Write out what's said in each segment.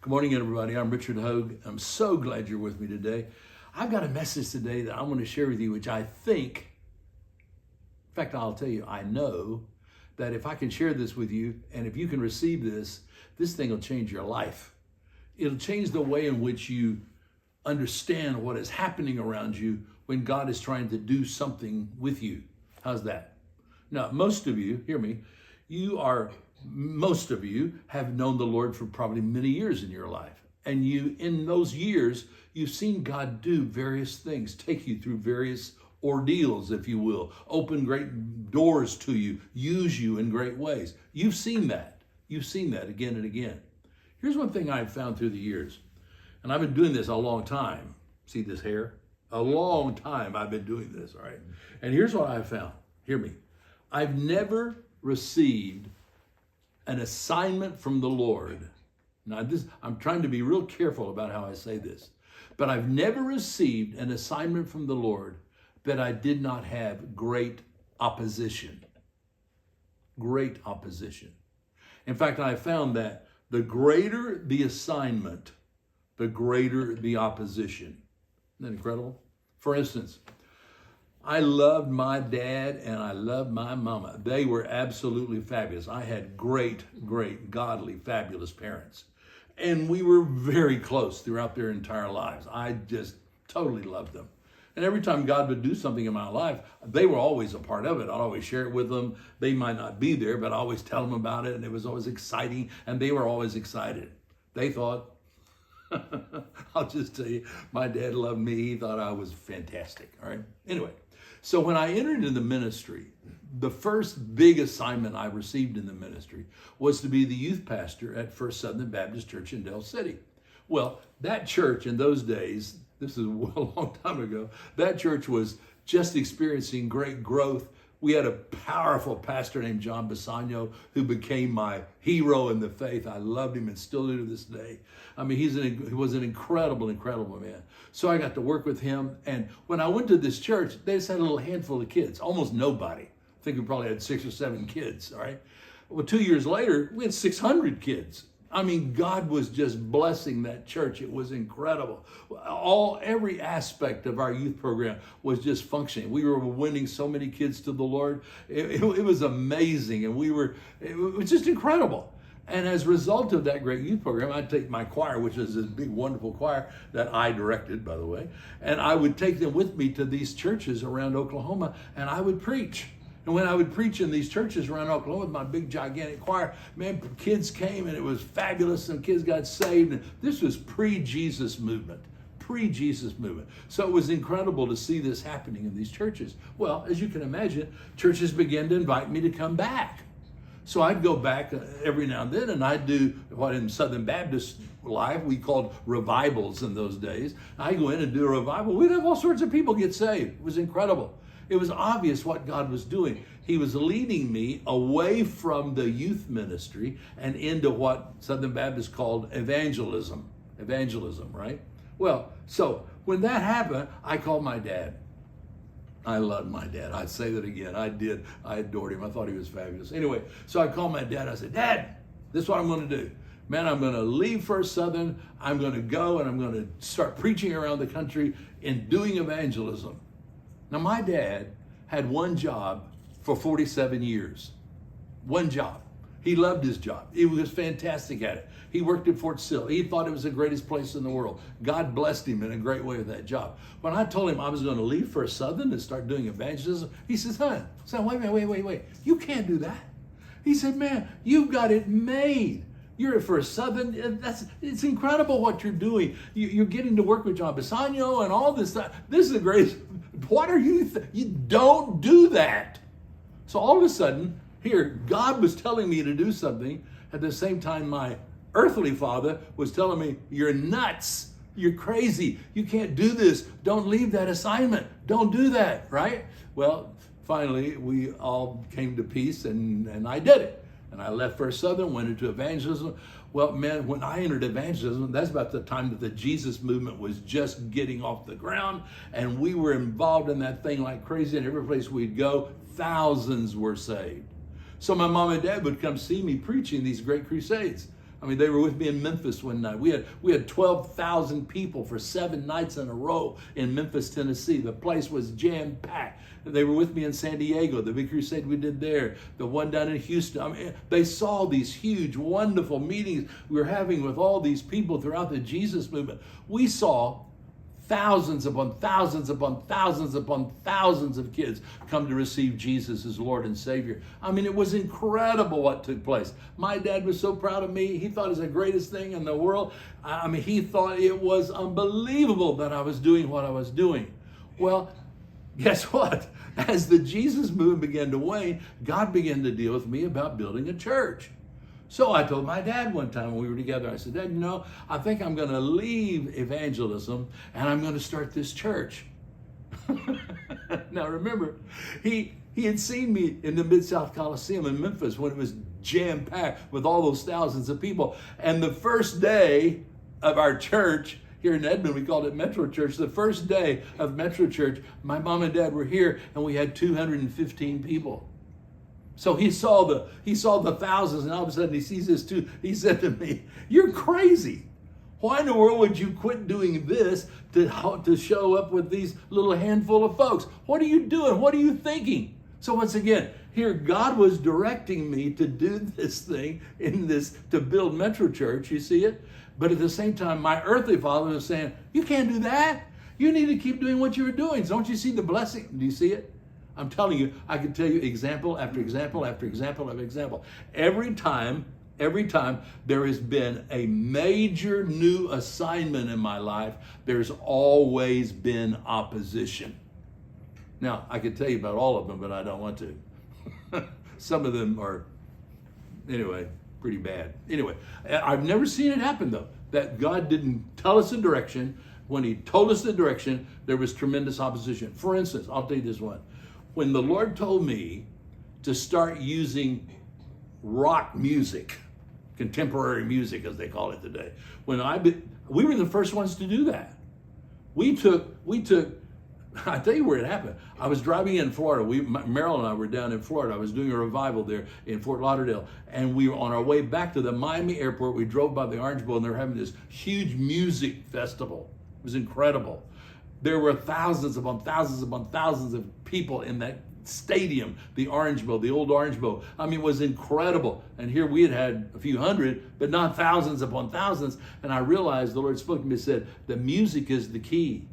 Good morning, everybody. I'm Richard Hogue. I'm so glad you're with me today. I've got a message today that I want to share with you, which I think, in fact, I'll tell you, I know that if I can share this with you and if you can receive this, this thing will change your life. It'll change the way in which you understand what is happening around you when God is trying to do something with you. How's that? Now, most of you, hear me, most of you have known the Lord for probably many years in your life. And in those years, you've seen God do various things, take you through various ordeals, if you will, open great doors to you, use you in great ways. You've seen that. You've seen that again and again. Here's one thing I've found through the years, and I've been doing this a long time. See this hair? A long time I've been doing this, all right? And here's what I've found. Hear me. I've never received an assignment from the Lord. Now, I'm trying to be real careful about how I say this, but I've never received an assignment from the Lord that I did not have great opposition. Great opposition. In fact, I found that the greater the assignment, the greater the opposition. Isn't that incredible? For instance, I loved my dad and I loved my mama. They were absolutely fabulous. I had great, godly, fabulous parents. And we were very close throughout their entire lives. I just totally loved them. And every time God would do something in my life, they were always a part of it. I'd always share it with them. They might not be there, but I always tell them about it. And it was always exciting. And they were always excited. They thought, I'll just tell you, my dad loved me. He thought I was fantastic. All right. Anyway. So when I entered into ministry, the first big assignment I received in the ministry was to be the youth pastor at First Southern Baptist Church in Del City. Well, that church in those days, this is a long time ago, that church was just experiencing great growth. We had a powerful pastor named John Basano who became my hero in the faith. I loved him and still do to this day. I mean, he was an incredible man. So I got to work with him. And when I went to this church, they just had a little handful of kids, almost nobody. I think we probably had 6 or 7 kids, all right? Well, 2 years later, we had 600 kids. I mean, God was just blessing that church. It was incredible. Every aspect of our youth program was just functioning. We were winning so many kids to the Lord. It was amazing, and it was just incredible. And as a result of that great youth program, I'd take my choir, which is this big, wonderful choir that I directed, by the way, and I would take them with me to these churches around Oklahoma, and I would preach. And when I would preach in these churches around Oklahoma with my big, gigantic choir, man, kids came and it was fabulous and kids got saved. And this was pre-Jesus movement. So it was incredible to see this happening in these churches. Well, as you can imagine, churches began to invite me to come back. So I'd go back every now and then and I'd do what in Southern Baptist life we called revivals in those days. I'd go in and do a revival. We'd have all sorts of people get saved. It was incredible. It was obvious what God was doing. He was leading me away from the youth ministry and into what Southern Baptists called evangelism. Evangelism, right? Well, so when that happened, I called my dad. I loved my dad. I'd say that again. I did. I adored him. I thought he was fabulous. Anyway, so I called my dad. I said, Dad, this is what I'm going to do. Man, I'm going to leave First Southern. I'm going to go and I'm going to start preaching around the country and doing evangelism. Now, my dad had one job for 47 years. One job. He loved his job. He was fantastic at it. He worked at Fort Sill. He thought it was the greatest place in the world. God blessed him in a great way with that job. When I told him I was going to leave First Southern and start doing evangelism, he says, son, wait. You can't do that. He said, man, you've got it made. You're at First Southern. It's incredible what you're doing. You're getting to work with John Basano and all this stuff. This is the greatest. What are you? You don't do that. So all of a sudden, here, God was telling me to do something. At the same time, my earthly father was telling me, you're nuts. You're crazy. You can't do this. Don't leave that assignment. Don't do that, right? Well, finally, we all came to peace and I did it. And I left First Southern, went into evangelism. Well, man, when I entered evangelism, that's about the time that the Jesus movement was just getting off the ground. And we were involved in that thing like crazy. And every place we'd go, thousands were saved. So my mom and dad would come see me preaching these great crusades. I mean, they were with me in Memphis one night. We had 12,000 people for 7 nights in a row in Memphis, Tennessee. The place was jam-packed. They were with me in San Diego, the big crusade we did there, the one down in Houston. I mean, they saw these huge, wonderful meetings we were having with all these people throughout the Jesus movement. We saw thousands upon thousands upon thousands upon thousands of kids come to receive Jesus as Lord and Savior. I mean, it was incredible what took place. My dad was so proud of me. He thought it was the greatest thing in the world. I mean, he thought it was unbelievable that I was doing what I was doing. Well, guess what? As the Jesus movement began to wane, God began to deal with me about building a church. So I told my dad one time when we were together, I said, Dad, I think I'm going to leave evangelism and I'm going to start this church. Now remember, he had seen me in the Mid-South Coliseum in Memphis when it was jam-packed with all those thousands of people. And the first day of our church, here in Edmond, we called it Metro Church. The first day of Metro Church, my mom and dad were here and we had 215 people. So he saw the thousands, and all of a sudden he sees this too. He said to me, "You're crazy. Why in the world would you quit doing this to show up with these little handful of folks? What are you doing? What are you thinking?" So once again, here God was directing me to do this thing to build Metro Church. You see it? But at the same time, my earthly father was saying, "You can't do that. You need to keep doing what you were doing. Don't you see the blessing?" Do you see it? I'm telling you, I can tell you example after example after example after example. Every time there has been a major new assignment in my life, there's always been opposition. Now, I could tell you about all of them, but I don't want to. Some of them are, anyway, pretty bad. Anyway, I've never seen it happen, though, that God didn't tell us the direction. When he told us the direction, there was tremendous opposition. For instance, I'll tell you this one. When the Lord told me to start using rock music, contemporary music as they call it today, we were the first ones to do that. We took, I tell you where it happened. I was driving in Florida. Meryl and I were down in Florida. I was doing a revival there in Fort Lauderdale. And we were on our way back to the Miami airport. We drove by the Orange Bowl and they were having this huge music festival. It was incredible. There were thousands upon thousands of people in that stadium, the Orange Bowl, the old Orange Bowl. I mean, it was incredible. And here we had a few hundred, but not thousands upon thousands. And I realized the Lord spoke to me and said, the music is the key.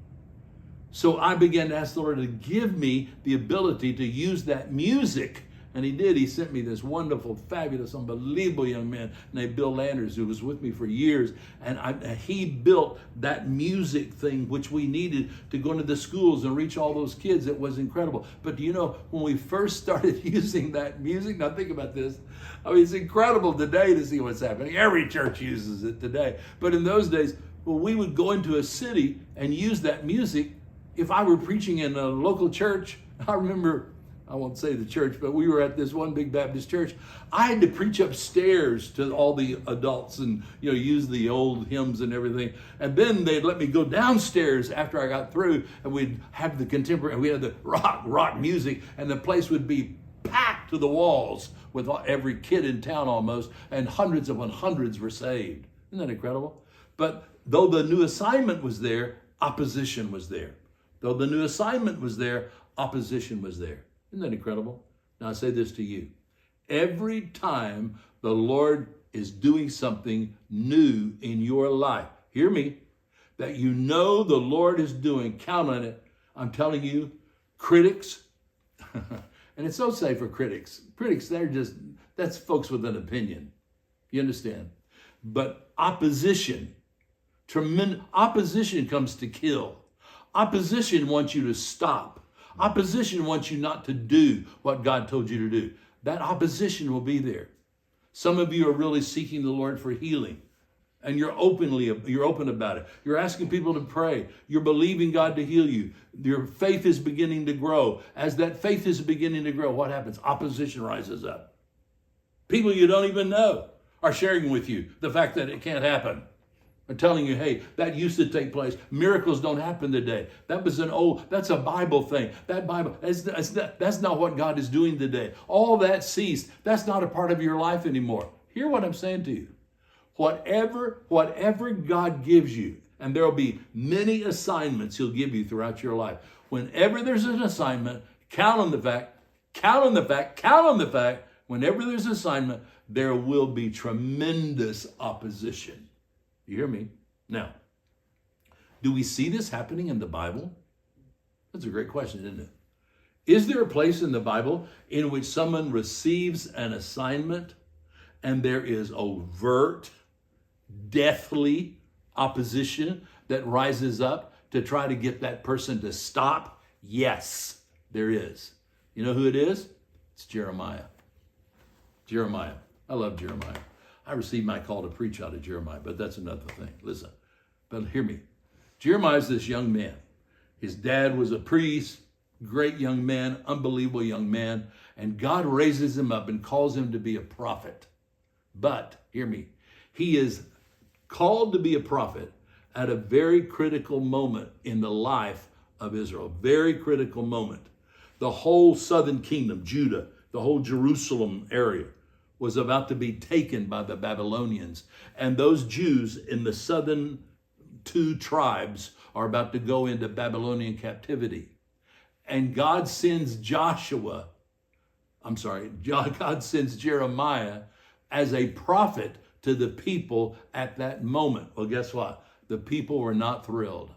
So I began to ask the Lord to give me the ability to use that music. And he did. He sent me this wonderful, fabulous, unbelievable young man named Bill Landers, who was with me for years. And he built that music thing, which we needed to go into the schools and reach all those kids. It was incredible. But do you know, when we first started using that music, now think about this. I mean, it's incredible today to see what's happening. Every church uses it today. But in those days, when we would go into a city and use that music, if I were preaching in a local church, I remember, I won't say the church, but we were at this one big Baptist church. I had to preach upstairs to all the adults and use the old hymns and everything. And then they'd let me go downstairs after I got through, and we'd have the contemporary, we had the rock music, and the place would be packed to the walls with every kid in town almost, and hundreds upon hundreds were saved. Isn't that incredible? But though the new assignment was there, opposition was there. Though the new assignment was there, opposition was there. Isn't that incredible? Now I say this to you. Every time the Lord is doing something new in your life, hear me, that you know the Lord is doing, count on it. I'm telling you, critics, and it's so safe for critics. Critics, that's folks with an opinion. You understand? But opposition, tremendous opposition comes to kill. Opposition wants you to stop. Opposition wants you not to do what God told you to do. That opposition will be there. Some of you are really seeking the Lord for healing, and you're open about it. You're asking people to pray. You're believing God to heal you. Your faith is beginning to grow. As that faith is beginning to grow, what happens? Opposition rises up. People you don't even know are sharing with you the fact that it can't happen. I'm telling you, hey, that used to take place. Miracles don't happen today. That's a Bible thing. That Bible, that's not what God is doing today. All that ceased. That's not a part of your life anymore. Hear what I'm saying to you. Whatever God gives you, and there will be many assignments he'll give you throughout your life. Whenever there's an assignment, count on the fact, whenever there's an assignment, there will be tremendous opposition. You hear me? Now, do we see this happening in the Bible? That's a great question, isn't it? Is there a place in the Bible in which someone receives an assignment and there is overt, deathly opposition that rises up to try to get that person to stop? Yes, there is. You know who it is? It's Jeremiah. Jeremiah. I love Jeremiah. I received my call to preach out of Jeremiah, but that's another thing. Listen, but hear me. Jeremiah's this young man. His dad was a priest, great young man, unbelievable young man, and God raises him up and calls him to be a prophet. But, hear me, he is called to be a prophet at a very critical moment in the life of Israel. Very critical moment. The whole southern kingdom, Judah, the whole Jerusalem area was about to be taken by the Babylonians. And those Jews in the southern two tribes are about to go into Babylonian captivity. And God sends God sends Jeremiah as a prophet to the people at that moment. Well, guess what? The people were not thrilled.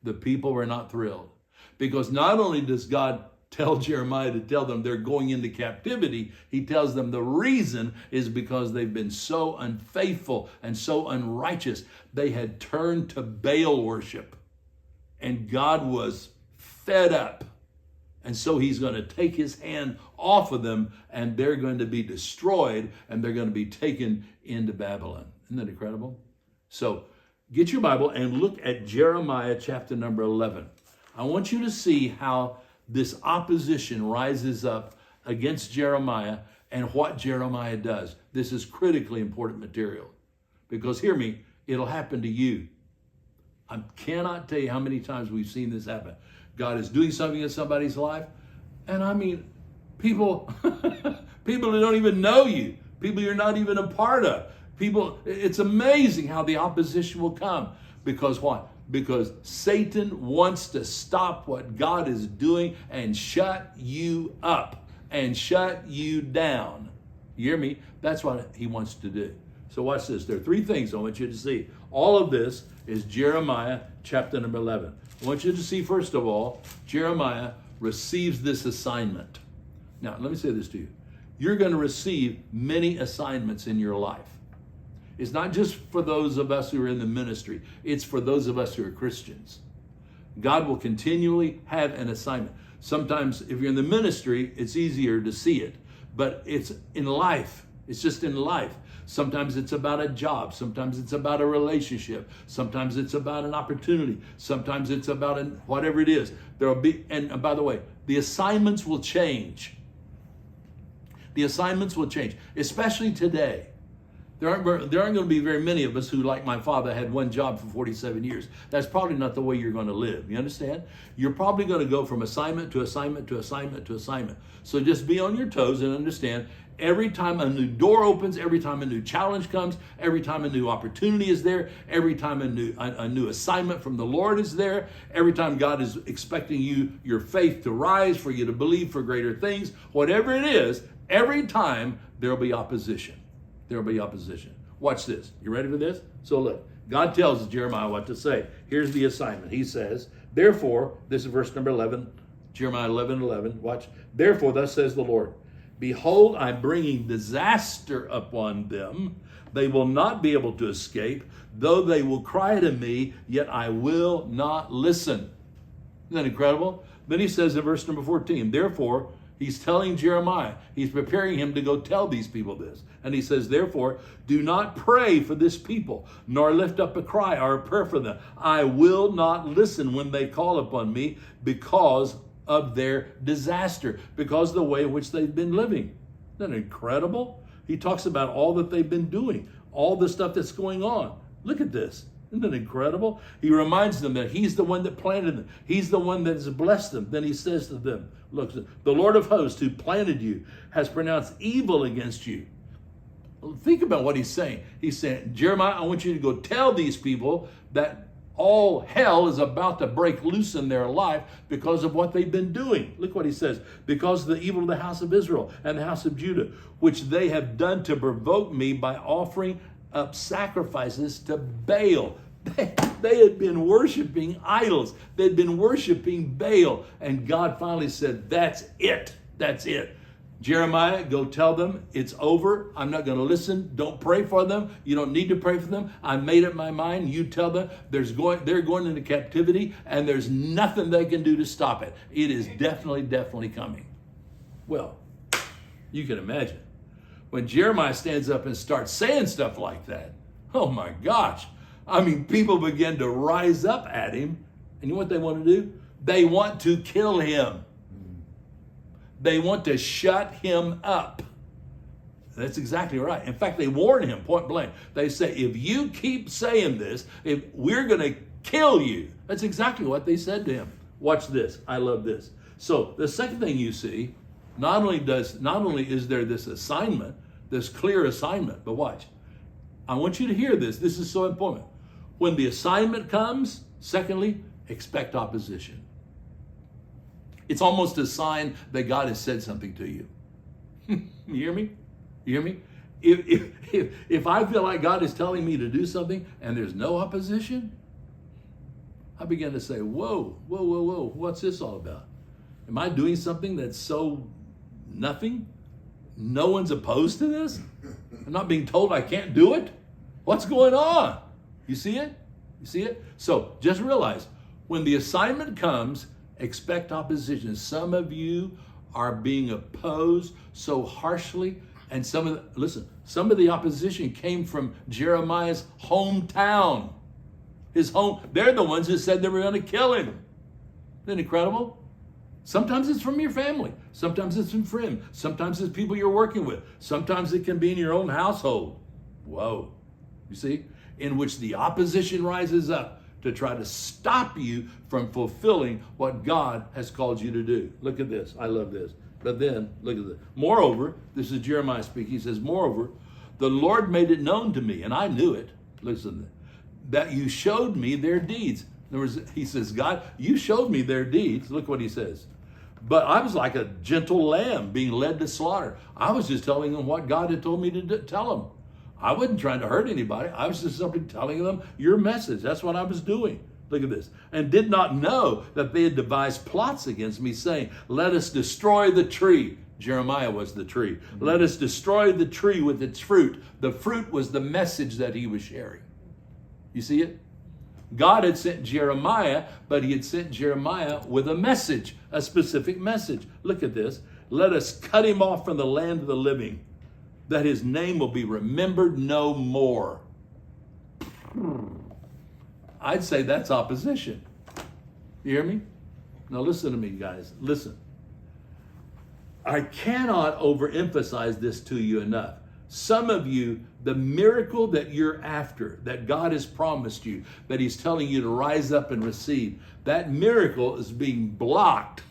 The people were not thrilled. Because not only does God tell Jeremiah to tell them they're going into captivity, he tells them the reason is because they've been so unfaithful and so unrighteous. They had turned to Baal worship. And God was fed up. And so he's going to take his hand off of them, and they're going to be destroyed, and they're going to be taken into Babylon. Isn't that incredible? So get your Bible and look at Jeremiah chapter number 11. I want you to see how this opposition rises up against Jeremiah and what Jeremiah does. This is critically important material. Because hear me, it'll happen to you. I cannot tell you how many times we've seen this happen. God is doing something in somebody's life, and I mean, people who don't even know you, people you're not even a part of. It's amazing how the opposition will come. Because what? Because Satan wants to stop what God is doing and shut you up and shut you down. You hear me? That's what he wants to do. So watch this. There are three things I want you to see. All of this is Jeremiah chapter number 11. I want you to see, first of all, Jeremiah receives this assignment. Now, let me say this to you. You're going to receive many assignments in your life. It's not just for those of us who are in the ministry. It's for those of us who are Christians. God will continually have an assignment. Sometimes if you're in the ministry, it's easier to see it. But it's in life. It's just in life. Sometimes it's about a job. Sometimes it's about a relationship. Sometimes it's about an opportunity. Sometimes it's about whatever it is. There will be, and by the way, the assignments will change. The assignments will change, especially today. There aren't going to be very many of us who, like my father, had one job for 47 years. That's probably not the way you're going to live. You understand? You're probably going to go from assignment to assignment to assignment to assignment. So just be on your toes and understand every time a new door opens, every time a new challenge comes, every time a new opportunity is there, every time a new assignment from the Lord is there, every time God is expecting your faith to rise, for you to believe for greater things, whatever it is, every time there will be opposition. There will be opposition. Watch this. You ready for this? So look, God tells Jeremiah what to say. Here's the assignment. He says, therefore, this is verse number 11, Jeremiah 11:11. Watch. Therefore, thus says the Lord, behold, I'm bringing disaster upon them. They will not be able to escape. Though they will cry to me, yet I will not listen. Isn't that incredible? Then he says in verse number 14, therefore, he's telling Jeremiah, he's preparing him to go tell these people this. And he says, therefore, do not pray for this people, nor lift up a cry or a prayer for them. I will not listen when they call upon me because of their disaster, because of the way in which they've been living. Isn't that incredible? He talks about all that they've been doing, all the stuff that's going on. Look at this. Isn't that incredible? He reminds them that he's the one that planted them. He's the one that has blessed them. Then he says to them, look, the Lord of hosts who planted you has pronounced evil against you. Think about what he's saying. He's saying, Jeremiah, I want you to go tell these people that all hell is about to break loose in their life because of what they've been doing. Look what he says. Because of the evil of the house of Israel and the house of Judah, which they have done to provoke me by offering up sacrifices to Baal. They had been worshiping idols. They'd been worshiping Baal. And God finally said, that's it. That's it. Jeremiah, go tell them it's over. I'm not going to listen. Don't pray for them. You don't need to pray for them. I made up my mind. You tell them they're going into captivity, and there's nothing they can do to stop it. It is definitely coming. Well, you can imagine. When Jeremiah stands up and starts saying stuff like that, oh my gosh. I mean, people begin to rise up at him. And you know what they want to do? They want to kill him. They want to shut him up. That's exactly right. In fact, they warn him point blank. They say, if you keep saying this, if we're going to kill you. That's exactly what they said to him. Watch this. I love this. So the second thing you see, not only is there this assignment, this clear assignment, but watch. I want you to hear this. This is so important. When the assignment comes, secondly, expect opposition. It's almost a sign that God has said something to you. You hear me? You hear me? If I feel like God is telling me to do something and there's no opposition, I begin to say, whoa, what's this all about? Am I doing something that's so nothing? No one's opposed to this? I'm not being told I can't do it? What's going on? You see it? You see it? So just realize, when the assignment comes, expect opposition. Some of you are being opposed so harshly, and some of the opposition came from Jeremiah's hometown. His home, they're the ones who said they were going to kill him. Isn't that incredible? Sometimes it's from your family. Sometimes it's from friends. Sometimes it's people you're working with. Sometimes it can be in your own household. Whoa. You see? In which the opposition rises up to try to stop you from fulfilling what God has called you to do. Look at this. I love this. But then, look at this. Moreover, this is Jeremiah speaking. He says, moreover, the Lord made it known to me, and I knew it. Listen, that you showed me their deeds. In other words, he says, God, you showed me their deeds. Look what he says. But I was like a gentle lamb being led to slaughter. I was just telling them what God had told me to tell them. I wasn't trying to hurt anybody. I was just simply telling them your message. That's what I was doing. Look at this. And did not know that they had devised plots against me, saying, let us destroy the tree. Jeremiah was the tree. Mm-hmm. Let us destroy the tree with its fruit. The fruit was the message that he was sharing. You see it? God had sent Jeremiah, but he had sent Jeremiah with a message, a specific message. Look at this. Let us cut him off from the land of the living, that his name will be remembered no more. I'd say that's opposition. You hear me? Now listen to me, guys. Listen. I cannot overemphasize this to you enough. Some of you, the miracle that you're after, that God has promised you, that he's telling you to rise up and receive, that miracle is being blocked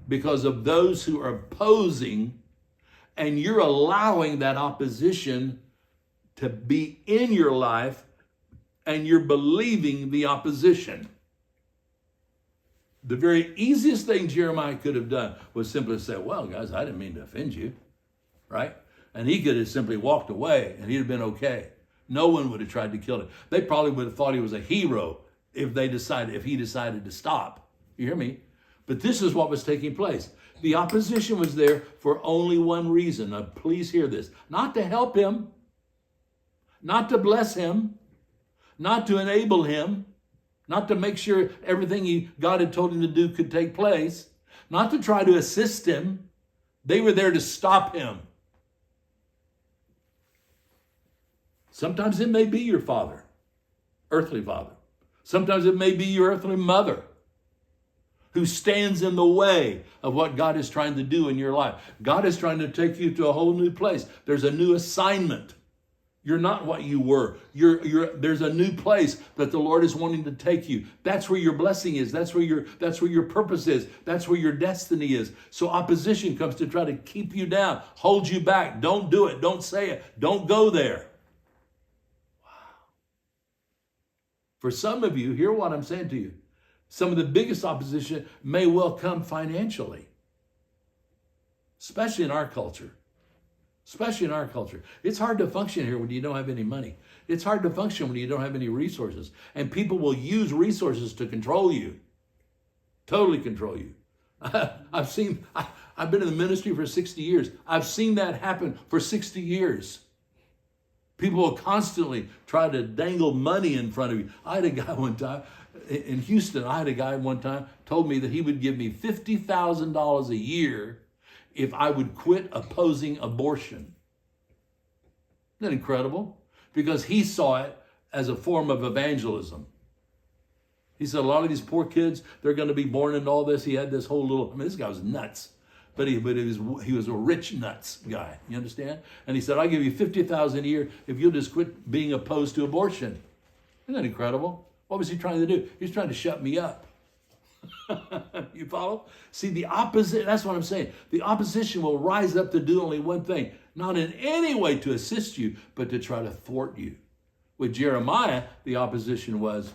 because of those who are opposing, and you're allowing that opposition to be in your life, and you're believing the opposition. The very easiest thing Jeremiah could have done was simply say, well, guys, I didn't mean to offend you, right? And he could have simply walked away and he'd have been okay. No one would have tried to kill him. They probably would have thought he was a hero if he decided to stop. You hear me? But this is what was taking place. The opposition was there for only one reason. Now, please hear this. Not to help him, not to bless him, not to enable him, not to make sure everything God had told him to do could take place, not to try to assist him. They were there to stop him. Sometimes it may be your father, earthly father. Sometimes it may be your earthly mother who stands in the way of what God is trying to do in your life. God is trying to take you to a whole new place. There's a new assignment. You're not what you were. There's a new place that the Lord is wanting to take you. That's where your blessing is. That's where your purpose is. That's where your destiny is. So opposition comes to try to keep you down, hold you back. Don't do it. Don't say it. Don't go there. Wow. For some of you, hear what I'm saying to you. Some of the biggest opposition may well come financially, especially in our culture. Especially in our culture. It's hard to function here when you don't have any money. It's hard to function when you don't have any resources. And people will use resources to control you. Totally control you. I've been in the ministry for 60 years. I've seen that happen for 60 years. People will constantly try to dangle money in front of you. I had a guy one time in Houston, told me that he would give me $50,000 a year if I would quit opposing abortion. Isn't that incredible? Because he saw it as a form of evangelism. He said, a lot of these poor kids, they're going to be born into all this. He had this whole little, this guy was nuts. But he was a rich nuts guy. You understand? And he said, I'll give you $50,000 a year if you'll just quit being opposed to abortion. Isn't that incredible? What was he trying to do? He was trying to shut me up. You follow? See, the opposite, that's what I'm saying. The opposition will rise up to do only one thing, not in any way to assist you, but to try to thwart you. With Jeremiah, the opposition was,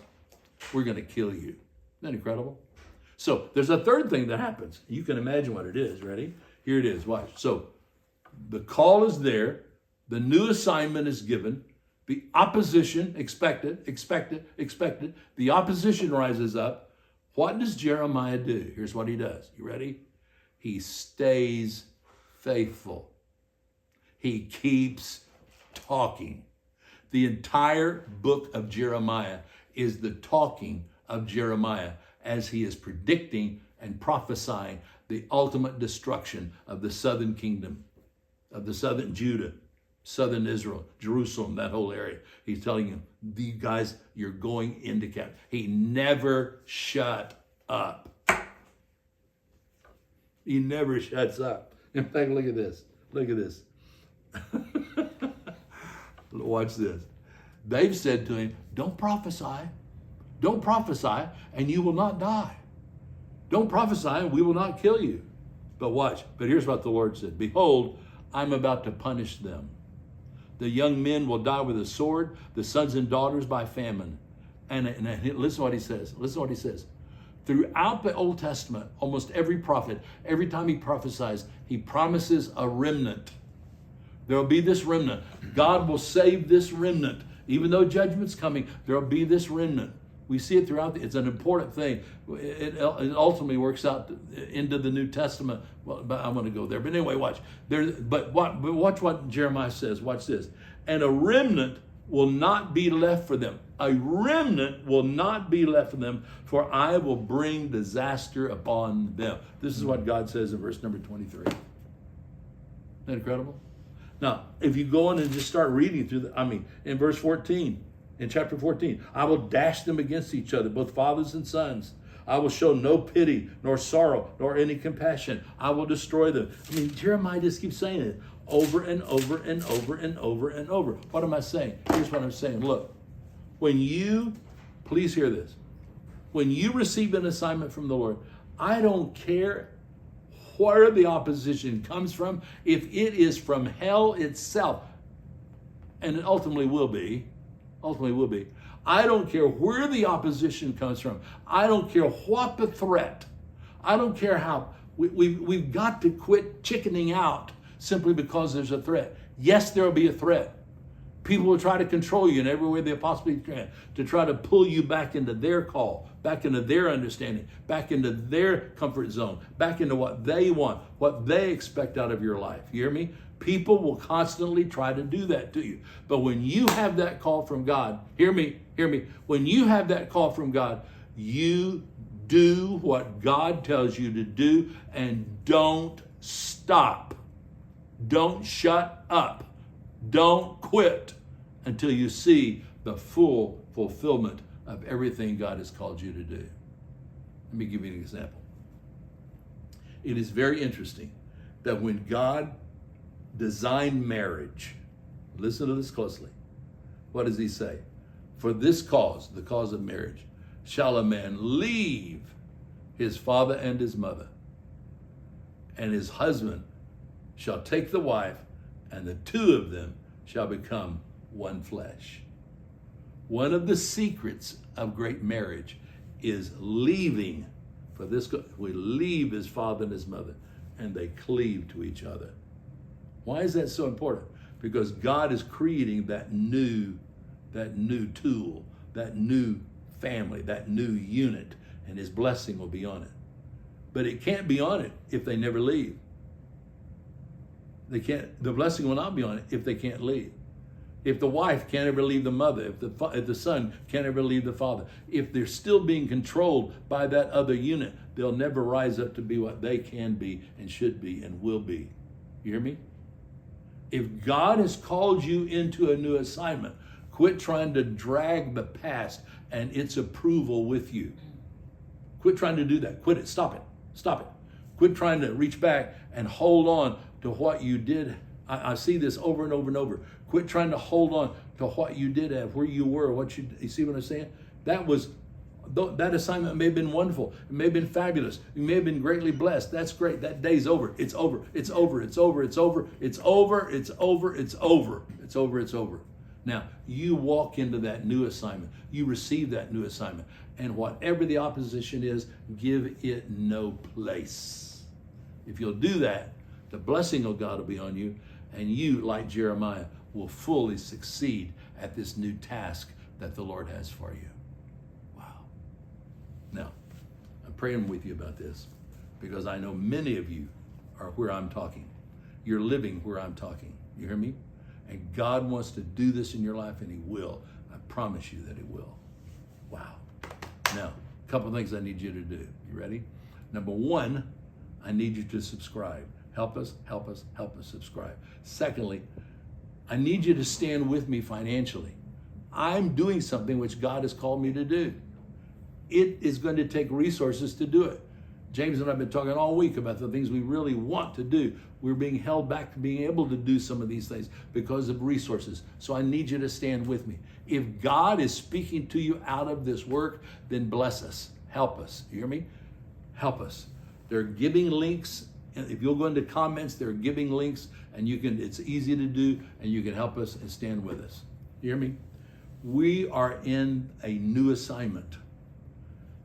we're going to kill you. Isn't that incredible? So there's a third thing that happens. You can imagine what it is. Ready? Here it is. Watch. So the call is there. The new assignment is given. The opposition, expected. The opposition rises up. What does Jeremiah do? Here's what he does. You ready? He stays faithful. He keeps talking. The entire book of Jeremiah is the talking of Jeremiah as he is predicting and prophesying the ultimate destruction of the southern kingdom, of the southern Judah, southern Israel, Jerusalem, that whole area. He's telling him, you guys, you're going into captivity. He never shut up. He never shuts up. In fact, look at this. Look at this. Watch this. They've said to him, don't prophesy. Don't prophesy, and you will not die. Don't prophesy, and we will not kill you. But watch. But here's what the Lord said. Behold, I'm about to punish them. The young men will die with a sword, the sons and daughters by famine. And listen to what he says. Listen to what he says. Throughout the Old Testament, almost every prophet, every time he prophesies, he promises a remnant. There will be this remnant. God will save this remnant. Even though judgment's coming, there will be this remnant. We see it throughout. It's an important thing. It ultimately works out into the New Testament. Well, but I want to go there. But anyway, watch. Watch what Jeremiah says. Watch this. And a remnant will not be left for them. A remnant will not be left for them, for I will bring disaster upon them. This is what God says in verse number 23. Isn't that incredible? Now, if you go in and just start reading through in verse 14, in chapter 14, I will dash them against each other, both fathers and sons. I will show no pity, nor sorrow, nor any compassion. I will destroy them. Jeremiah just keeps saying it over and over and over and over and over. What am I saying? Here's what I'm saying. Look, please hear this. When you receive an assignment from the Lord, I don't care where the opposition comes from. If it is from hell itself, and it ultimately will be, I don't care where the opposition comes from. I don't care what the threat. I don't care how. We've got to quit chickening out simply because there's a threat. Yes, there will be a threat. People will try to control you in every way they possibly can to try to pull you back into their call, back into their understanding, back into their comfort zone, back into what they want, what they expect out of your life. You hear me? People will constantly try to do that to you. But when you have that call from God, hear me. When you have that call from God, you do what God tells you to do and don't stop. Don't shut up. Don't quit until you see the full fulfillment of everything God has called you to do. Let me give you an example. It is very interesting that when God designed marriage, listen to this closely. What does he say? For this cause, the cause of marriage, shall a man leave his father and his mother, and his husband shall take the wife, and the two of them shall become one flesh. One of the secrets of great marriage is leaving. For this, we leave his father and his mother, and they cleave to each other. Why is that so important? Because God is creating that new tool, that new family, that new unit, and his blessing will be on it. But it can't be on it if they never leave. The blessing will not be on it if they can't leave. If the wife can't ever leave the mother, if the son can't ever leave the father, if they're still being controlled by that other unit, they'll never rise up to be what they can be and should be and will be. You hear me? If God has called you into a new assignment, quit trying to drag the past and its approval with you. Quit trying to do that. Quit it. Stop it. Stop it. Quit trying to reach back and hold on to what you did. I see this over and over and over. Quit trying to hold on to what you did have, where you were, you see what I'm saying? That assignment may have been wonderful. It may have been fabulous. You may have been greatly blessed. That's great. That day's over. It's over. It's over. It's over. It's over. It's over. It's over. It's over. It's over. It's over. Now, you walk into that new assignment. You receive that new assignment. And whatever the opposition is, give it no place. If you'll do that, the blessing of God will be on you, and you, like Jeremiah, will fully succeed at this new task that the Lord has for you. Wow. Now, I'm praying with you about this because I know many of you are where I'm talking. You're living where I'm talking. You hear me? And God wants to do this in your life, and he will. I promise you that he will. Wow. Now, a couple of things I need you to do. You ready? Number one, I need you to subscribe. Help us subscribe. Secondly, I need you to stand with me financially. I'm doing something which God has called me to do. It is going to take resources to do it. James and I have been talking all week about the things we really want to do. We're being held back from being able to do some of these things because of resources. So I need you to stand with me. If God is speaking to you out of this work, then bless us. Help us. You hear me? Help us. There are giving links. If you'll go into comments, there are giving links, and it's easy to do, and you can help us and stand with us. You hear me? We are in a new assignment.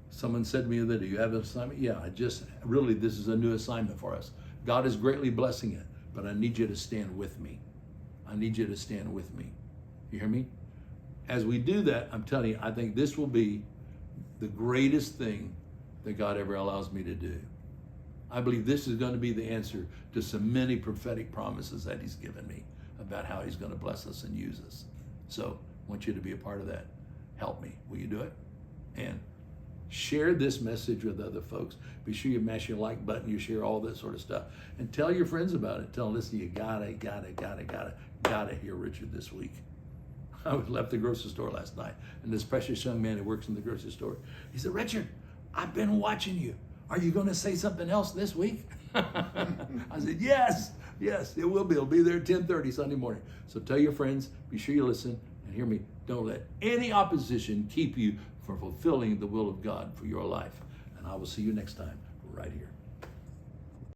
Someone said to me that, do you have an assignment? Yeah, this is a new assignment for us. God is greatly blessing it, but I need you to stand with me. I need you to stand with me. You hear me? As we do that, I'm telling you, I think this will be the greatest thing that God ever allows me to do. I believe this is going to be the answer to so many prophetic promises that he's given me about how he's going to bless us and use us. So I want you to be a part of that. Help me. Will you do it? And share this message with other folks. Be sure you mash your like button. You share all this sort of stuff. And tell your friends about it. Tell them, listen, you gotta hear Richard this week. I left the grocery store last night, and this precious young man who works in the grocery store, he said, Richard, I've been watching you. Are you going to say something else this week? I said, yes, it will be. It'll be there at 10:30 Sunday morning. So tell your friends, be sure you listen, and hear me. Don't let any opposition keep you from fulfilling the will of God for your life. And I will see you next time right here.